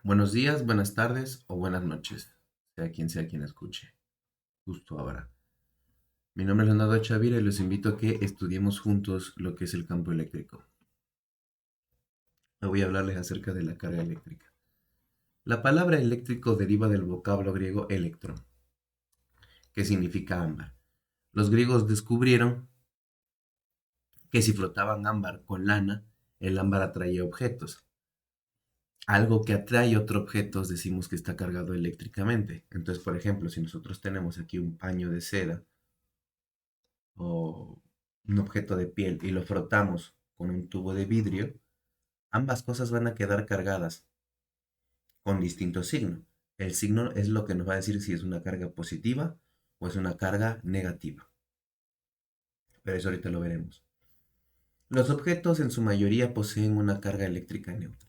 Buenos días, buenas tardes o buenas noches, sea quien escuche, justo ahora. Mi nombre es Leonardo Chavira y los invito a que estudiemos juntos lo que es el campo eléctrico. Hoy voy a hablarles acerca de la carga eléctrica. La palabra eléctrico deriva del vocablo griego electron, que significa ámbar. Los griegos descubrieron que si frotaban ámbar con lana, el ámbar atraía objetos. Algo que atrae otros objetos decimos que está cargado eléctricamente. Entonces, por ejemplo, si nosotros tenemos aquí un paño de seda o un objeto de piel y lo frotamos con un tubo de vidrio, ambas cosas van a quedar cargadas con distinto signo. El signo es lo que nos va a decir si es una carga positiva o es una carga negativa. Pero eso ahorita lo veremos. Los objetos en su mayoría poseen una carga eléctrica neutra.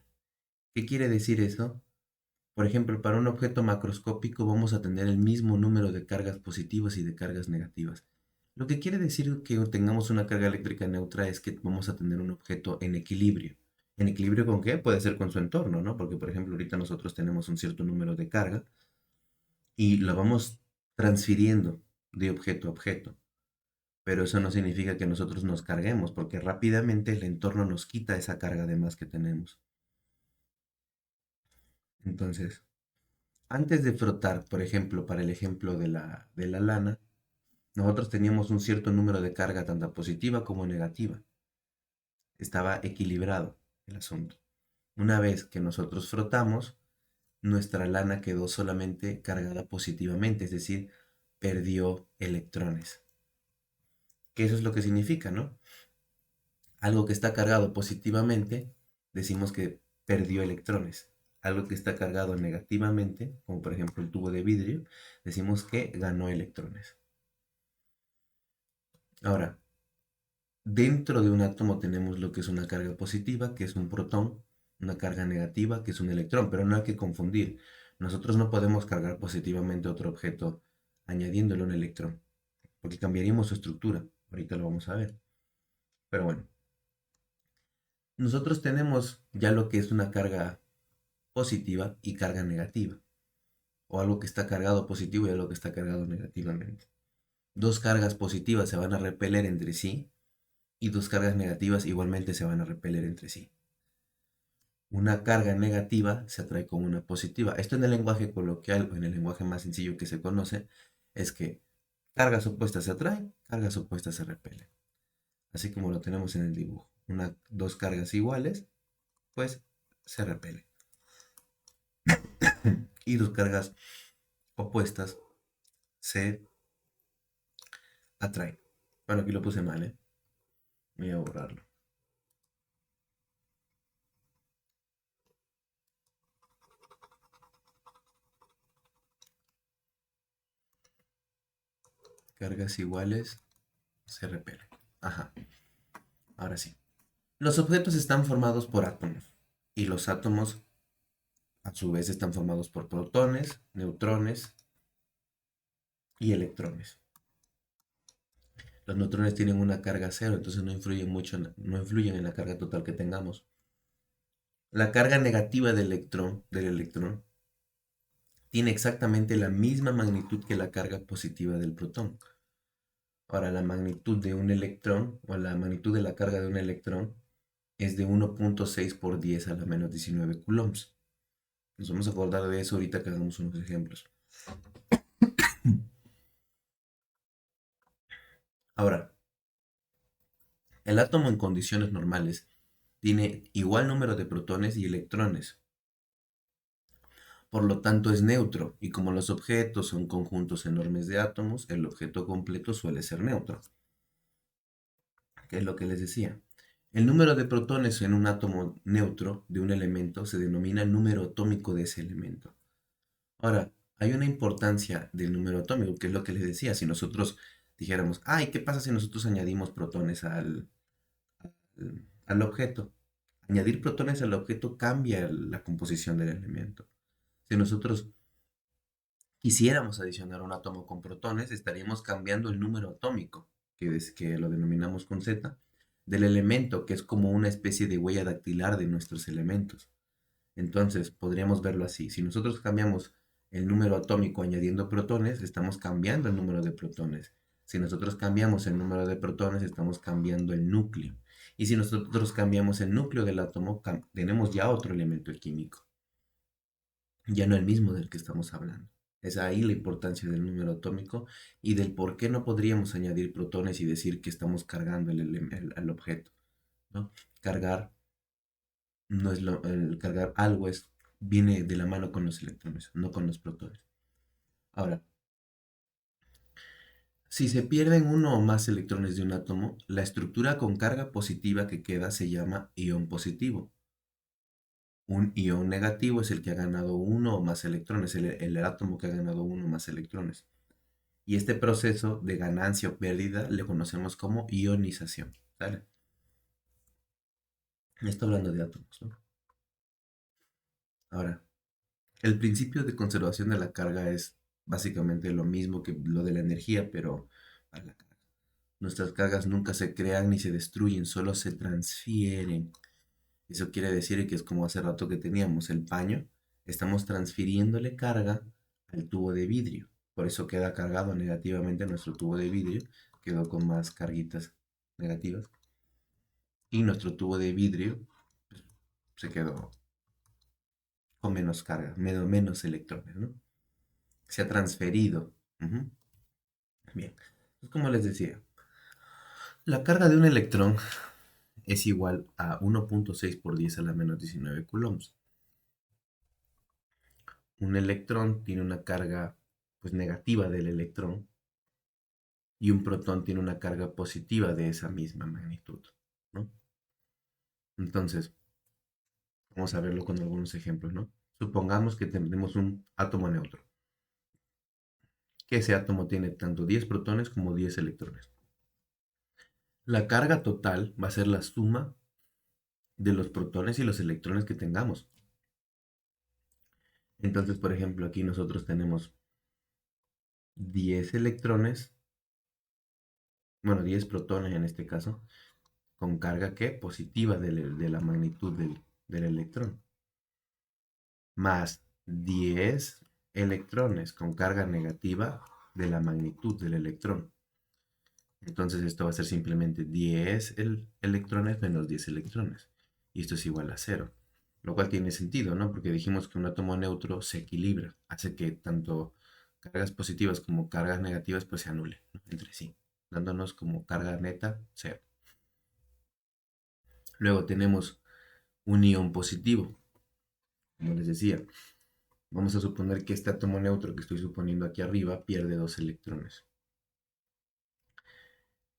¿Qué quiere decir eso? Por ejemplo, para un objeto macroscópico vamos a tener el mismo número de cargas positivas y de cargas negativas. Lo que quiere decir que tengamos una carga eléctrica neutra es que vamos a tener un objeto en equilibrio. ¿En equilibrio con qué? Puede ser con su entorno, ¿no? Porque, por ejemplo, ahorita nosotros tenemos un cierto número de carga y lo vamos transfiriendo de objeto a objeto. Pero eso no significa que nosotros nos carguemos, porque rápidamente el entorno nos quita esa carga de más que tenemos. Entonces, antes de frotar, por ejemplo, para el ejemplo de la lana, nosotros teníamos un cierto número de carga tanto positiva como negativa. Estaba equilibrado el asunto. Una vez que nosotros frotamos, nuestra lana quedó solamente cargada positivamente, es decir, perdió electrones. Que eso es lo que significa, ¿no? Algo que está cargado positivamente, decimos que perdió electrones. Algo que está cargado negativamente, como por ejemplo el tubo de vidrio, decimos que ganó electrones. Ahora, dentro de un átomo tenemos lo que es una carga positiva, que es un protón, una carga negativa, que es un electrón, pero no hay que confundir. Nosotros no podemos cargar positivamente otro objeto añadiéndole un electrón, porque cambiaríamos su estructura. Ahorita lo vamos a ver. Pero bueno, nosotros tenemos ya lo que es una carga positiva y carga negativa, o algo que está cargado positivo y algo que está cargado negativamente. Dos cargas positivas se van a repeler entre sí y dos cargas negativas igualmente se van a repeler entre sí. Una carga negativa se atrae con una positiva. Esto en el lenguaje coloquial o en el lenguaje más sencillo que se conoce es que cargas opuestas se atraen, cargas opuestas se repelen. Así como lo tenemos en el dibujo. Dos cargas iguales, pues se repelen. Y dos cargas opuestas se atraen. Bueno, aquí lo puse mal, ¿eh? Voy a borrarlo. Cargas iguales se repelen. Ajá, ahora sí. Los objetos están formados por átomos y los átomos a su vez están formados por protones, neutrones y electrones. Los neutrones tienen una carga cero, entonces no influyen mucho, no influyen en la carga total que tengamos. La carga negativa del electrón tiene exactamente la misma magnitud que la carga positiva del protón. Ahora, la magnitud de un electrón o la magnitud de la carga de un electrón es de 1.6 por 10 a la menos 19 coulombs. Nos vamos a acordar de eso ahorita que hagamos unos ejemplos. Ahora, el átomo en condiciones normales tiene igual número de protones y electrones. Por lo tanto es neutro, y como los objetos son conjuntos enormes de átomos, el objeto completo suele ser neutro. ¿Qué es lo que les decía? El número de protones en un átomo neutro de un elemento se denomina número atómico de ese elemento. Ahora, hay una importancia del número atómico, que es lo que les decía. Si nosotros dijéramos, ay, ¿qué pasa si nosotros añadimos protones al objeto? Añadir protones al objeto cambia la composición del elemento. Si nosotros quisiéramos adicionar un átomo con protones, estaríamos cambiando el número atómico, que lo denominamos con Z, del elemento, que es como una especie de huella dactilar de nuestros elementos. Entonces, podríamos verlo así. Si nosotros cambiamos el número atómico añadiendo protones, estamos cambiando el número de protones. Si nosotros cambiamos el número de protones, estamos cambiando el núcleo. Y si nosotros cambiamos el núcleo del átomo, tenemos ya otro elemento químico, ya no el mismo del que estamos hablando. Es ahí la importancia del número atómico y del por qué no podríamos añadir protones y decir que estamos cargando el objeto, ¿no? Cargar no es el cargar algo viene de la mano con los electrones, no con los protones. Ahora, si se pierden uno o más electrones de un átomo, la estructura con carga positiva que queda se llama ion positivo. Un ion negativo es el que ha ganado uno o más electrones, el átomo que ha ganado uno o más electrones. Y este proceso de ganancia o pérdida le conocemos como ionización. ¿Sale? Estoy hablando de átomos, ¿no? Ahora, el principio de conservación de la carga es básicamente lo mismo que lo de la energía, pero a la carga. Nuestras cargas nunca se crean ni se destruyen, solo se transfieren. Eso quiere decir que es como hace rato que teníamos el paño, estamos transfiriéndole carga al tubo de vidrio. Por eso queda cargado negativamente nuestro tubo de vidrio, quedó con más carguitas negativas. Y nuestro tubo de vidrio pues, se quedó con menos carga, menos electrones, ¿no? Se ha transferido. Ujú. Bien, pues como les decía, la carga de un electrón es igual a 1.6 por 10 a la menos 19 coulombs. Un electrón tiene una carga pues negativa del electrón y un protón tiene una carga positiva de esa misma magnitud, ¿no? Entonces, vamos a verlo con algunos ejemplos, ¿no? Supongamos que tenemos un átomo neutro, que ese átomo tiene tanto 10 protones como 10 electrones. La carga total va a ser la suma de los protones y los electrones que tengamos. Entonces, por ejemplo, aquí nosotros tenemos 10 electrones, bueno, 10 protones en este caso, con carga que positiva de la magnitud del electrón, más 10 electrones con carga negativa de la magnitud del electrón. Entonces esto va a ser simplemente 10 electrones menos 10 electrones. Y esto es igual a cero. Lo cual tiene sentido, ¿no? Porque dijimos que un átomo neutro se equilibra, hace que tanto cargas positivas como cargas negativas pues se anulen, ¿no? Entre sí, dándonos como carga neta cero. Luego tenemos un ion positivo, como les decía. Vamos a suponer que este átomo neutro que estoy suponiendo aquí arriba pierde dos electrones.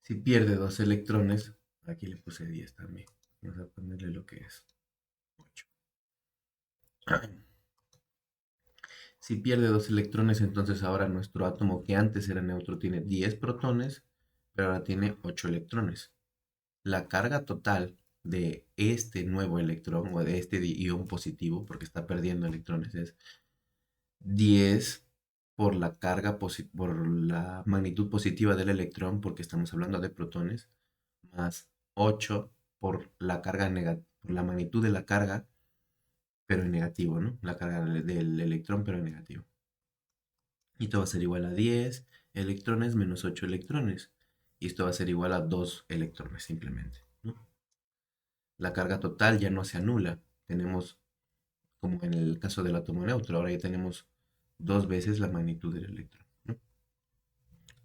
Si pierde dos electrones, aquí le puse 10 también. Vamos a ponerle lo que es 8. Si pierde dos electrones, entonces ahora nuestro átomo que antes era neutro tiene 10 protones, pero ahora tiene 8 electrones. La carga total de este nuevo electrón o de este ion positivo, porque está perdiendo electrones, es 10 por la carga por la magnitud positiva del electrón, porque estamos hablando de protones, más 8 por la carga por la magnitud de la carga, pero en negativo, ¿no? La carga del electrón, pero en negativo. Y esto va a ser igual a 10 electrones menos 8 electrones. Y esto va a ser igual a 2 electrones simplemente, ¿no? La carga total ya no se anula. Tenemos, como en el caso del átomo neutro, ahora ya tenemos dos veces la magnitud del electrón, ¿no?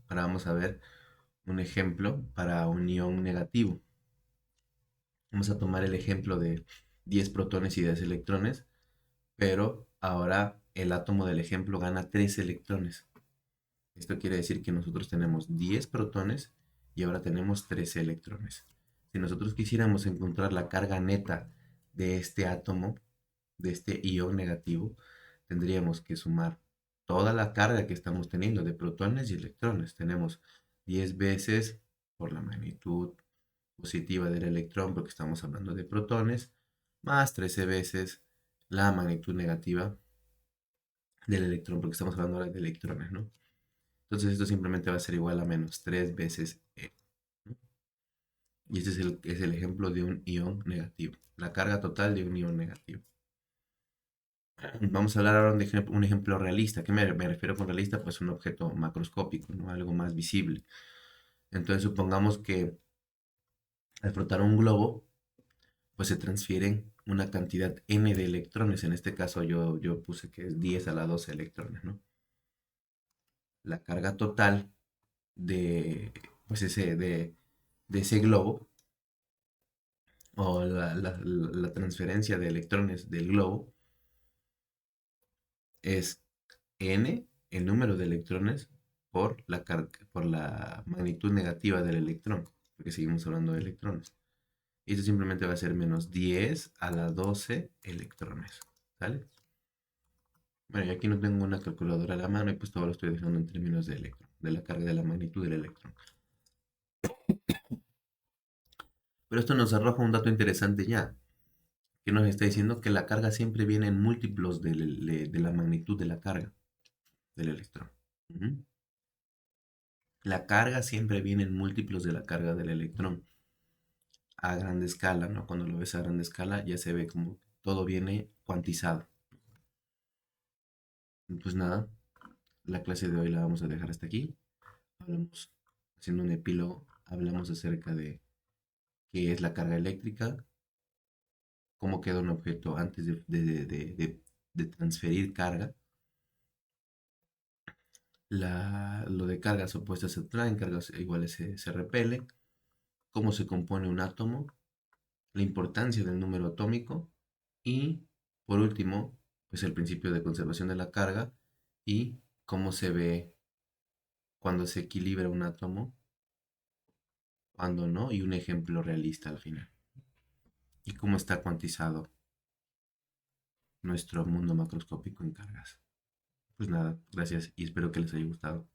Ahora vamos a ver un ejemplo para un ion negativo. Vamos a tomar el ejemplo de 10 protones y 10 electrones, pero ahora el átomo del ejemplo gana 3 electrones. Esto quiere decir que nosotros tenemos 10 protones y ahora tenemos 13 electrones. Si nosotros quisiéramos encontrar la carga neta de este átomo, de este ion negativo, tendríamos que sumar toda la carga que estamos teniendo de protones y electrones. Tenemos 10 veces por la magnitud positiva del electrón, porque estamos hablando de protones, más 13 veces la magnitud negativa del electrón, porque estamos hablando ahora de electrones, ¿no? Entonces esto simplemente va a ser igual a menos 3 veces E, ¿no? Y este es el ejemplo de un ion negativo, la carga total de un ion negativo. Vamos a hablar ahora de un ejemplo realista. ¿Qué me refiero con realista? Pues un objeto macroscópico, ¿no? Algo más visible. Entonces supongamos que al frotar un globo, pues se transfieren una cantidad n de electrones. En este caso yo puse que es 10 a la 12 electrones, ¿no? La carga total de, pues de ese globo, o la transferencia de electrones del globo, es n, el número de electrones, por la magnitud negativa del electrón, porque seguimos hablando de electrones. Y esto simplemente va a ser menos 10 a la 12 electrones. ¿Sale? Bueno, yo aquí no tengo una calculadora a la mano y pues todo lo estoy dejando en términos de electrón, de la carga de la magnitud del electrón. Pero esto nos arroja un dato interesante ya, que nos está diciendo que la carga siempre viene en múltiplos de la magnitud de la carga del electrón. Ujú. La carga siempre viene en múltiplos de la carga del electrón a grande escala, ¿no? Cuando lo ves a grande escala ya se ve como todo viene cuantizado. Pues nada, la clase de hoy la vamos a dejar hasta aquí. Hablamos, haciendo un epílogo, hablamos acerca de qué es la carga eléctrica, cómo queda un objeto antes de transferir carga, lo de cargas opuestas se atraen, cargas iguales se repelen, cómo se compone un átomo, la importancia del número atómico y, por último, pues el principio de conservación de la carga y cómo se ve cuando se equilibra un átomo, cuando no, y un ejemplo realista al final. Y cómo está cuantizado nuestro mundo macroscópico en cargas. Pues nada, gracias y espero que les haya gustado.